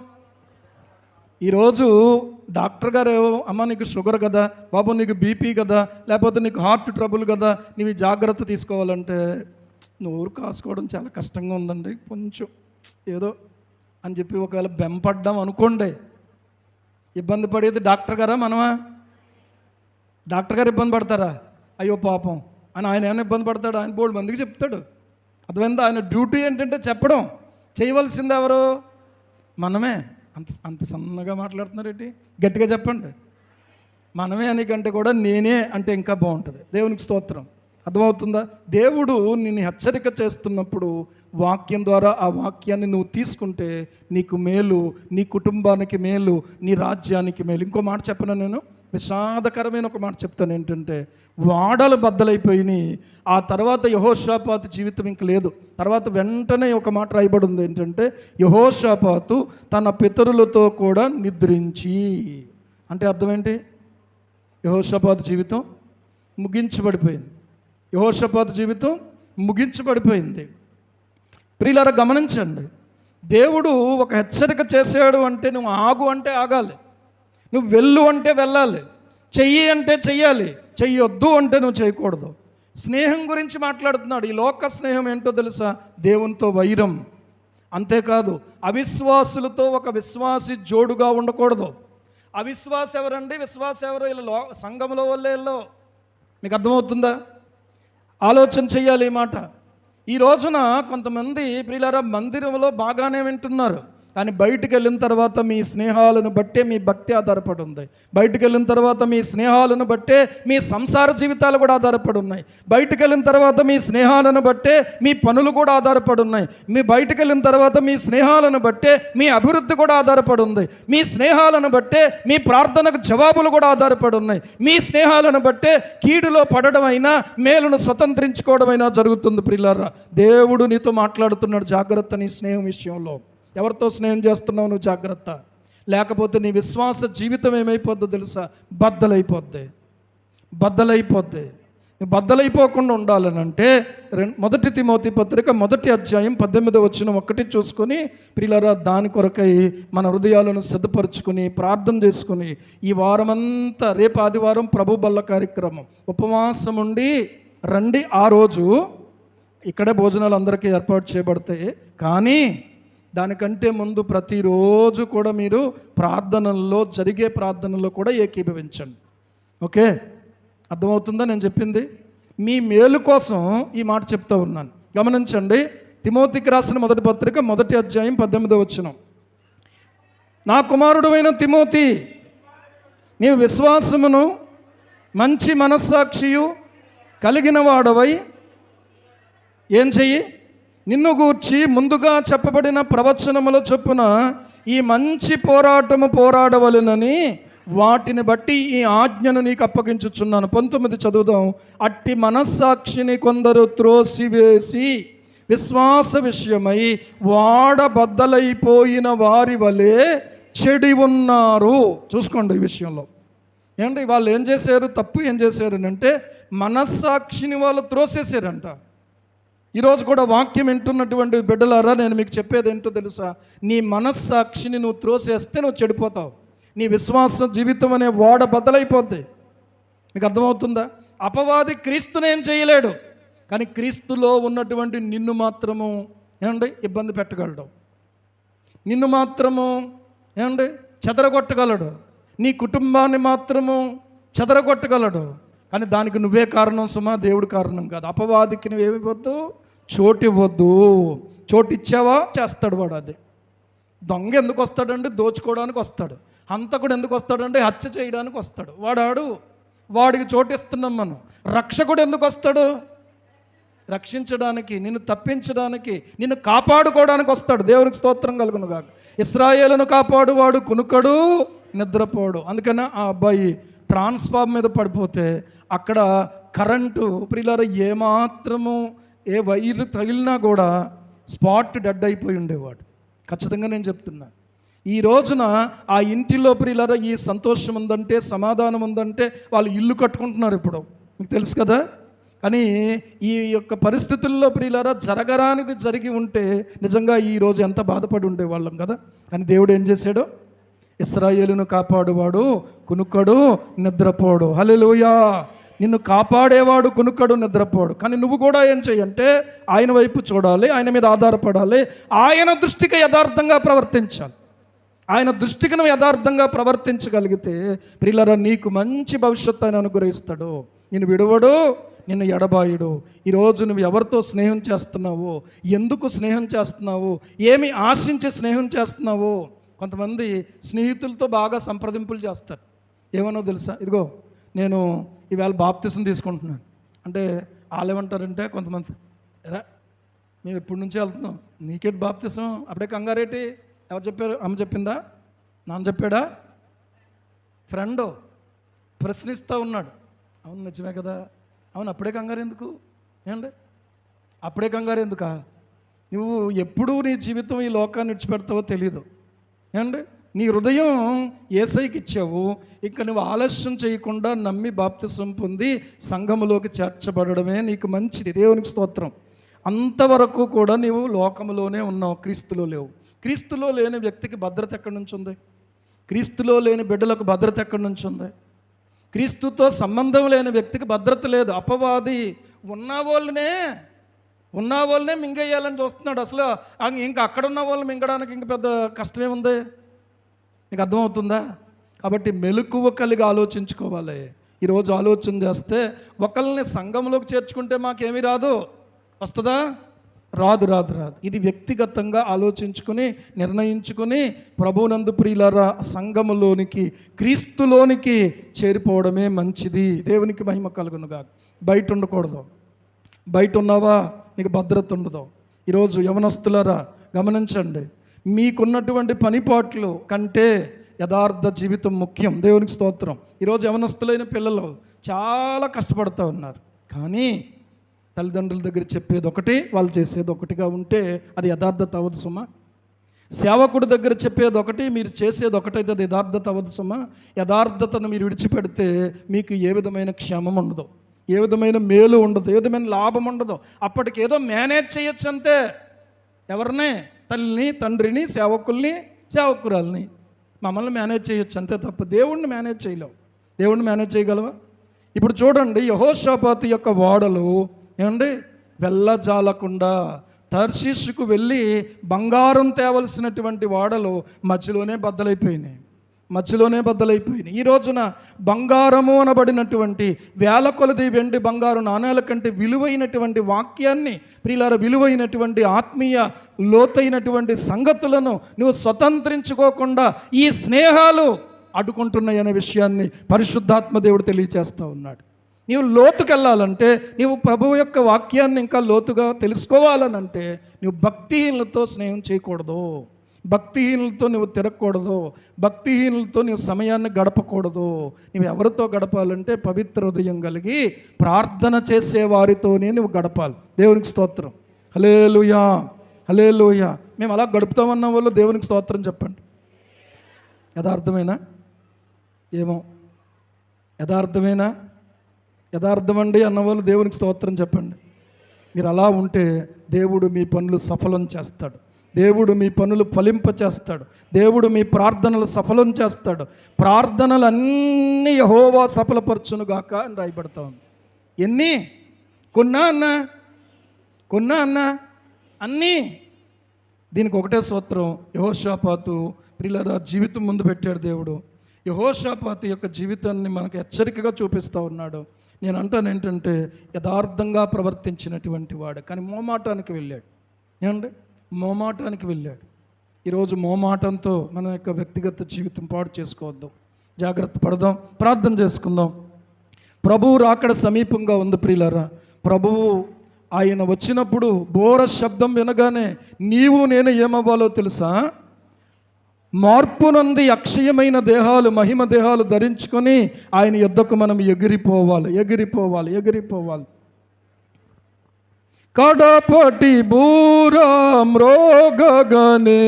[SPEAKER 2] ఈరోజు డాక్టర్ గారు అమ్మ నీకు షుగర్ కదా బాబు, నీకు బీపీ కదా, లేకపోతే నీకు హార్ట్ ట్రబుల్ కదా, నీవు జాగ్రత్త తీసుకోవాలంటే నోరు కాసుకోవడం చాలా కష్టంగా ఉందండి, కొంచెం ఏదో అని చెప్పి ఒకవేళ బెంపడ్డాం అనుకోండి, ఇబ్బంది పడేది డాక్టర్ గారా మనమా? డాక్టర్ గారు ఇబ్బంది పడతారా? అయ్యో పాపం అని ఆయన ఏమైనా ఇబ్బంది పడతాడు? ఆయన బోల్డ్ మందికి చెప్తాడు. అర్థమైందా? ఆయన డ్యూటీ ఏంటంటే చెప్పడం. చేయవలసింది ఎవరు? మనమే. అంత సన్నగా మాట్లాడుతున్నారేంటి? గట్టిగా చెప్పండి. మనమే అని కంటే కూడా నేనే అంటే ఇంకా బాగుంటుంది. దేవునికి స్తోత్రం. అర్థమవుతుందా? దేవుడు నిన్ను హెచ్చరిక చేస్తున్నప్పుడు వాక్యం ద్వారా ఆ వాక్యాన్ని నువ్వు తీసుకుంటే నీకు మేలు, నీ కుటుంబానికి మేలు, నీ రాజ్యానికి మేలు. ఇంకో మాట చెప్పను నేను, విషాదకరమైన ఒక మాట చెప్తాను. ఏంటంటే వాడలు బద్దలైపోయినాయి. ఆ తర్వాత యెహోషాపాతు జీవితం ఇంక లేదు. తర్వాత వెంటనే ఒక మాట రాయబడి ఉంది. ఏంటంటే యెహోషాపాతు తన పితరులతో కూడా నిద్రించి. అంటే అర్థం ఏంటి? యెహోషాపాతు జీవితం ముగించబడిపోయింది. యెహోషాపాతు జీవితం ముగించబడిపోయింది. ప్రియులారా గమనించండి, దేవుడు ఒక హెచ్చరిక చేసాడు అంటే నువ్వు ఆగు అంటే ఆగాలి, నువ్వు వెళ్ళు అంటే వెళ్ళాలి, చెయ్యి అంటే చెయ్యాలి, చెయ్యొద్దు అంటే నువ్వు చేయకూడదు. స్నేహం గురించి మాట్లాడుతున్నాడు. ఈ లోక స్నేహం ఏంటో తెలుసా? దేవునితో వైరం. అంతేకాదు అవిశ్వాసులతో ఒక విశ్వాసి జోడుగా ఉండకూడదు. అవిశ్వాసం ఎవరండి? విశ్వాసం ఎవరు? వీళ్ళు సంఘంలో వాళ్ళేళ్ళో. మీకు అర్థమవుతుందా? ఆలోచన చెయ్యాలి ఈ మాట. ఈ రోజున కొంతమంది ప్రియులారా మందిరంలో బాగానే వింటున్నారు, కానీ బయటికి వెళ్ళిన తర్వాత మీ స్నేహాలను బట్టే మీ భక్తి ఆధారపడి ఉంది. బయటికి వెళ్ళిన తర్వాత మీ స్నేహాలను బట్టే మీ సంసార జీవితాలు కూడా ఆధారపడి ఉన్నాయి. బయటికి వెళ్ళిన తర్వాత మీ స్నేహాలను బట్టే మీ పనులు కూడా ఆధారపడి ఉన్నాయి. మీ బయటికి వెళ్ళిన తర్వాత మీ స్నేహాలను బట్టే మీ అభివృద్ధి కూడా ఆధారపడి ఉంది. మీ స్నేహాలను బట్టే మీ ప్రార్థనకు జవాబులు కూడా ఆధారపడి ఉన్నాయి. మీ స్నేహాలను బట్టే కీడులో పడడం అయినా మేలును స్వతంత్రించుకోవడం అయినా జరుగుతుంది. ప్రియులారా, దేవుడు నీతో మాట్లాడుతున్నాడు, జాగ్రత్త నీ స్నేహం విషయంలో. ఎవరితో స్నేహం చేస్తున్నావు నువ్వు, జాగ్రత్త. లేకపోతే నీ విశ్వాస జీవితం ఏమైపోద్దో తెలుసా? బద్దలైపోద్ది. నువ్వు బద్దలైపోకుండా ఉండాలనంటే 1 తిమోతి పత్రిక 1వ అధ్యాయం 18వ వచనం ఒక్కటి చూసుకొని ప్రియులారా, దాని కొరకై మన హృదయాలను సిద్ధపరచుకొని ప్రార్థన చేసుకుని ఈ వారమంతా, రేపు ఆదివారం ప్రభు బల్ల కార్యక్రమం, ఉపవాసం ఉండి రండి. ఆ రోజు ఇక్కడే భోజనాలు అందరికీ ఏర్పాటు చేయబడతాయి. కానీ దానికంటే ముందు ప్రతిరోజు కూడా మీరు ప్రార్థనల్లో, జరిగే ప్రార్థనల్లో కూడా ఏకీభవించండి. ఓకే, అర్థమవుతుందా నేను చెప్పింది? మీ మేలు కోసం ఈ మాట చెప్తూ ఉన్నాను. గమనించండి. తిమోతికి రాసిన 1వ పత్రిక 1వ అధ్యాయం 18వ వచనం. నా కుమారుడైన తిమోతి, నీవు విశ్వాసమును మంచి మనస్సాక్షియు కలిగిన వాడవై ఏం చెయ్యి? నిన్ను గూర్చి ముందుగా చెప్పబడిన ప్రవచనముల చొప్పున ఈ మంచి పోరాటము పోరాడవలెనని వాటిని బట్టి ఈ ఆజ్ఞను నీకు అప్పగించుచున్నాను. 19 చదువుదాం. అట్టి మనస్సాక్షిని కొందరు త్రోసివేసి విశ్వాస విషయమై వాడబద్దలైపోయిన వారి వలె చెడి ఉన్నారు. చూసుకోండి ఈ విషయంలో. ఏంటి వాళ్ళు ఏం చేశారు? తప్పు ఏం చేశారు అంటే మనస్సాక్షిని వాళ్ళు త్రోసేసారంట. ఈరోజు కూడా వాక్యం వింటున్నటువంటి బిడ్డలారా, నేను మీకు చెప్పేది ఏంటో తెలుసా? నీ మనస్సాక్షిని నువ్వు త్రోసేస్తే నువ్వు చెడిపోతావు. నీ విశ్వాస జీవితం అనే వాడ బద్దలైపోద్ది. మీకు అర్థమవుతుందా? అపవాది క్రీస్తుని ఏం చేయలేడు, కానీ క్రీస్తులో ఉన్నటువంటి నిన్ను మాత్రము ఏమండి ఇబ్బంది పెట్టగలడు. నిన్ను మాత్రము ఏమండి చెదరగొట్టగలడు. నీ కుటుంబాన్ని మాత్రము చెదరగొట్టగలడు. కానీ దానికి నువ్వే కారణం సుమా, దేవుడు కారణం కాదు. అపవాదికి నువ్వేమివ్వద్దు, చోటు ఇవ్వద్దు. చోటు ఇచ్చావా చేస్తాడు వాడు. అది దొంగ ఎందుకు వస్తాడండి? దోచుకోవడానికి వస్తాడు. హంతకుడు ఎందుకు వస్తాడంటే హత్య చేయడానికి వస్తాడు. వాడికి చోటు ఇస్తున్నాం మనం. రక్షకుడు ఎందుకు వస్తాడు? రక్షించడానికి, నిన్ను తప్పించడానికి, నిన్ను కాపాడుకోవడానికి వస్తాడు. దేవునికి స్తోత్రం కలుగును గాక. ఇశ్రాయేలును కాపాడువాడు కునుకడు, నిద్రపోడు. అందుకనే ఆ అబ్బాయి ట్రాన్స్ఫార్మ్ మీద పడిపోతే అక్కడ కరెంటు ప్రియులారా ఏమాత్రము ఏ వైరు తగిలినా కూడా స్పాట్ డెడ్ అయిపోయి ఉండేవాడు. ఖచ్చితంగా నేను చెప్తున్నా. ఈ రోజున ఆ ఇంటిలో ప్రియులారా ఈ సంతోషం ఉందంటే, సమాధానం ఉందంటే వాళ్ళు ఇల్లు కట్టుకుంటున్నారు. ఇప్పుడు మీకు తెలుసు కదా. కానీ ఈ యొక్క పరిస్థితుల్లో ప్రియులారా జరగరానిది జరిగి ఉంటే నిజంగా ఈరోజు ఎంత బాధపడి ఉండేవాళ్ళం కదా. కానీ దేవుడు ఏం చేశాడు? ఇశ్రాయేలును కాపాడువాడు కునుకడు, నిద్రపోడు. హల్లెలూయా. నిన్ను కాపాడేవాడు కునుకడు, నిద్రపోడు. కానీ నువ్వు కూడా ఏం చేయంటే ఆయన వైపు చూడాలి, ఆయన మీద ఆధారపడాలి, ఆయన దృష్టికి యథార్థంగా ప్రవర్తించాలి. ఆయన దృష్టికి నువ్వు యథార్థంగా ప్రవర్తించగలిగితే ప్రియులారా నీకు మంచి భవిష్యత్తు ఆయన అనుగ్రహిస్తాడు. నిన్ను విడువడు, నిన్ను ఎడబాయుడు. ఈరోజు నువ్వు ఎవరితో స్నేహం చేస్తున్నావు, ఎందుకు స్నేహం చేస్తున్నావు, ఏమి ఆశించి స్నేహం చేస్తున్నావు? కొంతమంది స్నేహితులతో బాగా సంప్రదింపులు చేస్తారు. ఏమనో తెలుసా? ఇదిగో నేను ఈవేళ బాప్తిసం తీసుకుంటున్నాను అంటే వాళ్ళు ఏమంటారంటే కొంతమంది, ఎరా మేము ఎప్పటి నుంచే వెళ్తున్నాం, నీకేటి బాప్తిసం, అప్పుడే కంగారేటి? ఎవరు చెప్పారు? అమ్మ చెప్పిందా? నాన్న చెప్పాడా? ఫ్రెండ్ ప్రశ్నిస్తూ ఉన్నాడు. అవును నిజమే కదా. అవును అప్పుడే కంగారు ఎందుకు? ఏమండి అప్పుడే కంగారు ఎందుకా? నువ్వు ఎప్పుడు నీ జీవితం ఈ లోకాన్ని విడిచిపెడతావో తెలియదు. ఏమండి నీ హృదయం యేసయ్యకి ఇచ్చావు. ఇక నువ్వు ఆలస్యం చేయకుండా నమ్మి బాప్తిసం పొంది సంఘములోకి చేర్చబడమే నీకు మంచిది. దేవునికి స్తోత్రం. అంతవరకు కూడా నీవు లోకములోనే ఉన్నావు, క్రీస్తులో లేవు. క్రీస్తులో లేని వ్యక్తికి భద్రత ఎక్కడి నుంచి ఉంది? క్రీస్తులో లేని బిడ్డలకు భద్రత ఎక్కడి నుంచి ఉంది? క్రీస్తుతో సంబంధం లేని వ్యక్తికి భద్రత లేదు. అపవాది ఉన్న వాళ్ళనే మింగేయాలని చూస్తున్నాడు. అసలు ఇంకా అక్కడ ఉన్న వాళ్ళు మింగడానికి ఇంక పెద్ద కష్టమే ఉంది. మీకు అర్థమవుతుందా? కాబట్టి మెలకువ కలిగి ఆలోచించుకోవాలి. ఈరోజు ఆలోచన చేస్తే ఒకళ్ళని సంఘంలోకి చేర్చుకుంటే మాకేమీ రాదు, వస్తుందా? రాదు. ఇది వ్యక్తిగతంగా ఆలోచించుకొని నిర్ణయించుకొని ప్రభువునందు ప్రియులారా సంఘములోనికి క్రీస్తులోనికి చేరిపోవడమే మంచిది. దేవునికి మహిమ కలుగునుగా. బయట ఉండకూడదు. బయట ఉన్నావా నీకు భద్రత ఉండదు. ఈరోజు యవనస్తులారా గమనించండి, మీకున్నటువంటి పనిపాట్లు కంటే యథార్థ జీవితం ముఖ్యం. దేవునికి స్తోత్రం. ఈరోజు యవనస్తులైన పిల్లలు చాలా కష్టపడుతూ ఉన్నారు, కానీ తల్లిదండ్రుల దగ్గర చెప్పేది ఒకటి, వాళ్ళు చేసేది ఒకటిగా ఉంటే అది యథార్థత అవ్వదు సుమా. సేవకుడి దగ్గర చెప్పేది ఒకటి, మీరు చేసేది ఒకటైతే అది యథార్థత అవ్వదు సుమా. యథార్థతను మీరు విడిచిపెడితే మీకు ఏ విధమైన క్షేమం ఉండదు, ఏ విధమైన మేలు ఉండదు, ఏ విధమైన లాభం ఉండదు. అప్పటికి ఏదో మేనేజ్ చేయొచ్చు అంతే. ఎవరిని? తల్లిని, తండ్రిని, సేవకుల్ని, సేవకురాల్ని మమ్మల్ని మేనేజ్ చేయొచ్చు అంతే తప్ప దేవుణ్ణి మేనేజ్ చేయలేవు. దేవుణ్ణి మేనేజ్ చేయగలవా? ఇప్పుడు చూడండి, యెహోషాపాతు యొక్క ఓడలు ఏమండి వెళ్ళజాలకుండా తర్షీషుకు వెళ్ళి బంగారం తేవలసినటువంటి ఓడలు మధ్యలోనే బద్దలైపోయినాయి. ఈ రోజున బంగారము అనబడినటువంటి వేల కొలది వెండి బంగారు నాణేల కంటే విలువైనటువంటి వాక్యాన్ని, ప్రియులారా, విలువైనటువంటి ఆత్మీయ లోతైనటువంటి సంగతులను నువ్వు స్వతంత్రించుకోకుండా ఈ స్నేహాలు అడ్డుకుంటున్నాయనే విషయాన్ని పరిశుద్ధాత్మ దేవుడు తెలియచేస్తూ ఉన్నాడు. నీవు లోతుకు వెళ్ళాలంటే, నీవు ప్రభువు యొక్క వాక్యాన్ని ఇంకా లోతుగా తెలుసుకోవాలనంటే నువ్వు భక్తిహీనులతో స్నేహం చేయకూడదు, భక్తిహీనులతో నువ్వు తిరగకూడదు, భక్తిహీనులతో నువ్వు సమయాన్ని గడపకూడదు. నువ్వు ఎవరితో గడపాలంటే పవిత్ర హృదయం కలిగి ప్రార్థన చేసే వారితోనే నువ్వు గడపాలి. దేవునికి స్తోత్రం. హల్లెలూయా, హల్లెలూయా. మేము అలా గడుపుతామన్న వాళ్ళు దేవునికి స్తోత్రం చెప్పండి. యథార్థమేనా? ఏమో యథార్థమండి అన్నవాళ్ళు దేవునికి స్తోత్రం చెప్పండి. మీరు అలా ఉంటే దేవుడు మీ పనులు సఫలం చేస్తాడు, దేవుడు మీ పనులు ఫలింప చేస్తాడు, దేవుడు మీ ప్రార్థనలు సఫలం చేస్తాడు. ప్రార్థనలన్నీ యెహోవా సఫలపరచునుగాక అని రాయబడతా ఉంది. ఎన్ని? కొన్నా అన్నా అన్నీ. దీనికి ఒకటే సూత్రం. యెహోషాపాతు ప్రియులారా జీవితం ముందు పెట్టాడు దేవుడు. యెహోషాపాతు యొక్క జీవితాన్ని మనకు హెచ్చరికగా చూపిస్తూ ఉన్నాడు. నేను అంటాను ఏంటంటే, యథార్థంగా ప్రవర్తించినటువంటి వాడు, కానీ మోమాటానికి వెళ్ళాడు. ఏమండి? మోమాటానికి వెళ్ళాడు. ఈరోజు మోమాటంతో మన యొక్క వ్యక్తిగత జీవితం పాడు చేసుకోవద్దాం, జాగ్రత్త పడదాం, ప్రార్థన చేసుకుందాం. ప్రభువు రాకడ సమీపంగా ఉంది ప్రియులారా. ప్రభువు ఆయన వచ్చినప్పుడు బోర శబ్దం వినగానే నీవు నేను ఏమవ్వాలో తెలుసా? మార్పునంది అక్షయమైన దేహాలు, మహిమ దేహాలు ధరించుకొని ఆయన యొద్దకు మనం ఎగిరిపోవాలి. కడపటి బూరా మ్రోగగనే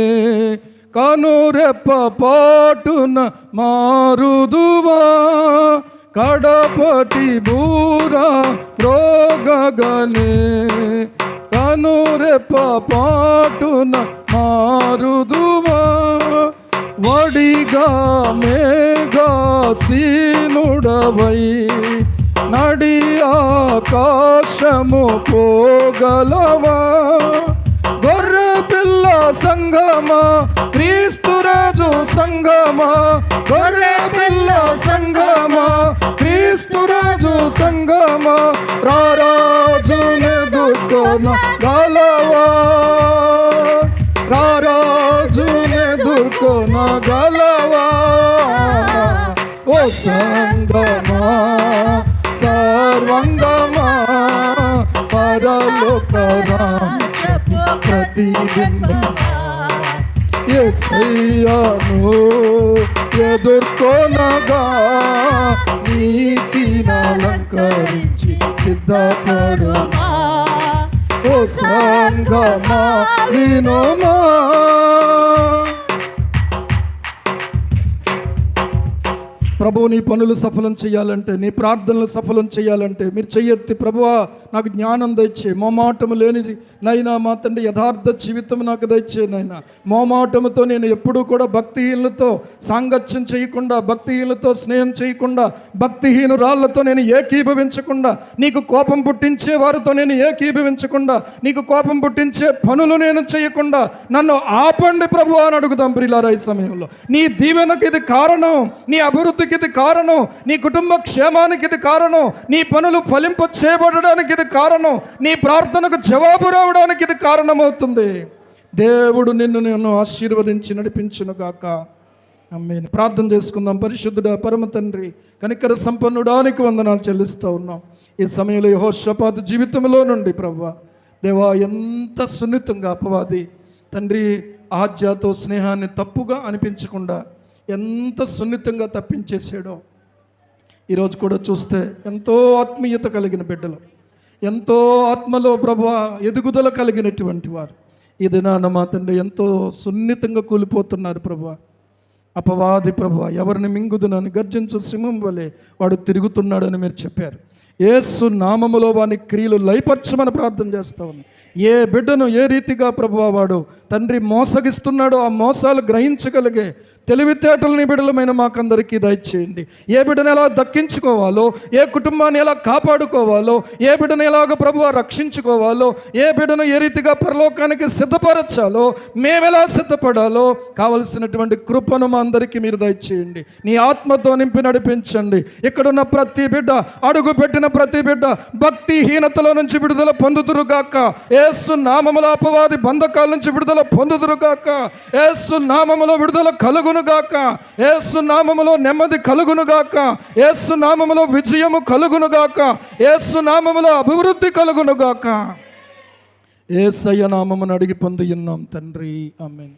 [SPEAKER 2] కనురెప్ప పాటున మారుదువా. కడపటి బూరా మ్రోగగనే కనురెప్ప పాటున మారుదువా. వడిగా మేఘాసీనుడవై నడి ఆకాశము పోగలవా. గొర్రె పిల్ల సంగమా, క్రీస్తురాజు సంగమా, గొర్రె పిల్ల సంగమా, క్రీస్తురాజు సంగమా. రారాజునెదుర్కొనగలవా, రారాజునెదుర్కొనగలవా. ఓ సంగమా సర్వంగమా, పరలోక రాజ్యపు ప్రతిబింబమా. యేసయ్యను ఎదుర్కొనగా నీతిని అలంకరించి సిద్ధపడుమా. ఓ సంగమా వినుమా. ప్రభువు నీ పనులు సఫలం చేయాలంటే, నీ ప్రార్థనలు సఫలం చేయాలంటే మీరు చెయ్యెత్తి, ప్రభువా నాకు జ్ఞానం దయచే, మోమాటము లేనిది నైనా మా తండ్రి యథార్థ జీవితం నాకు దయచే నైనా. మోమాటముతో నేను ఎప్పుడూ కూడా భక్తిహీనులతో సాంగత్యం చేయకుండా, భక్తిహీనులతో స్నేహం చేయకుండా, భక్తిహీనురాళ్లతో నేను ఏకీభవించకుండా, నీకు కోపం పుట్టించే వారితో నేను ఏకీభవించకుండా, నీకు కోపం పుట్టించే పనులు నేను చేయకుండా నన్ను ఆపండి ప్రభువా అని అడుగుదాం ప్రియులారా. ఈ సమయంలో నీ దీవెనకు ఇది కారణం, నీ అభివృద్ధికి ఇది కారణం, నీ కుటుంబ క్షేమానికి ఇది కారణం, నీ పనులు ఫలింప చేయబడడానికి ఇది కారణం, నీ ప్రార్థనకు జవాబు రావడానికి ఇది కారణమవుతుంది. దేవుడు నిన్ను ఆశీర్వదించి నడిపించును గాక. ఆమేన్. ప్రార్థన చేసుకుందాం. పరిశుద్ధుడా, పరమ తండ్రి, కనికర సంపన్నుడానికి వందనాలు చెల్లిస్తూ ఉన్నాం. ఈ సమయంలో యెహోషాపాతు జీవితంలో నుండి ప్రభువా దేవా ఎంత సున్నితంగా అపవాది తండ్రి ఆజ్ఞతో స్నేహాన్ని తప్పుగా అనిపించకుండా ఎంత సున్నితంగా తప్పించేసాడో ఈరోజు కూడా చూస్తే ఎంతో ఆత్మీయత కలిగిన బిడ్డలు, ఎంతో ఆత్మలో ప్రభువా ఎదుగుదల కలిగినటువంటి వారు ఈ దినాన మా తండ్రి ఎంతో సున్నితంగా కూలిపోతున్నారు ప్రభువా. అపవాది ప్రభువా ఎవరిని మింగుదునని గర్జించు సింహం వలె వాడు తిరుగుతున్నాడని మీరు చెప్పారు. యేసు నామములో వాని క్రియలు లయపరచమని ప్రార్థన చేస్తా ఉన్నాం. ఏ బిడ్డను ఏ రీతిగా ప్రభువా వాడు తండ్రి మోసగిస్తున్నాడో ఆ మోసాలు గ్రహించగలిగే తెలివితేటలని బిడ్డలమైన మాకందరికీ దయచేయండి. ఏ బిడ్డను ఎలా దక్కించుకోవాలో, ఏ కుటుంబాన్ని ఎలా కాపాడుకోవాలో, ఏ బిడ్డను ఎలాగ ప్రభువా రక్షించుకోవాలో, ఏ బిడ్డను ఏ రీతిగా పరలోకానికి సిద్ధపరచాలో, మేమెలా సిద్ధపడాలో కావలసినటువంటి కృపను మా అందరికీ మీరు దయచేయండి. నీ ఆత్మతో నింపి నడిపించండి. ఇక్కడున్న ప్రతి బిడ్డ, అడుగు పెట్టిన ప్రతి బిడ్డ భక్తిహీనతలో నుంచి విడుదల పొందుదురుగాక. యేసు నామములో అపవాది బంధకాల నుంచి విడుదల పొందుదురుగాక. యేసు నామములో విడుదల కలుగునుగాక. యేసు నామములో నెమ్మది కలుగునుగాక. యేసు నామములో విజయము కలుగునుగాక. యేసు నామములో అభివృద్ధి కలుగునుగాక. యేసయ్య నామమును అడిగి పొంది ఉన్నాం తండ్రి. ఆమేన్.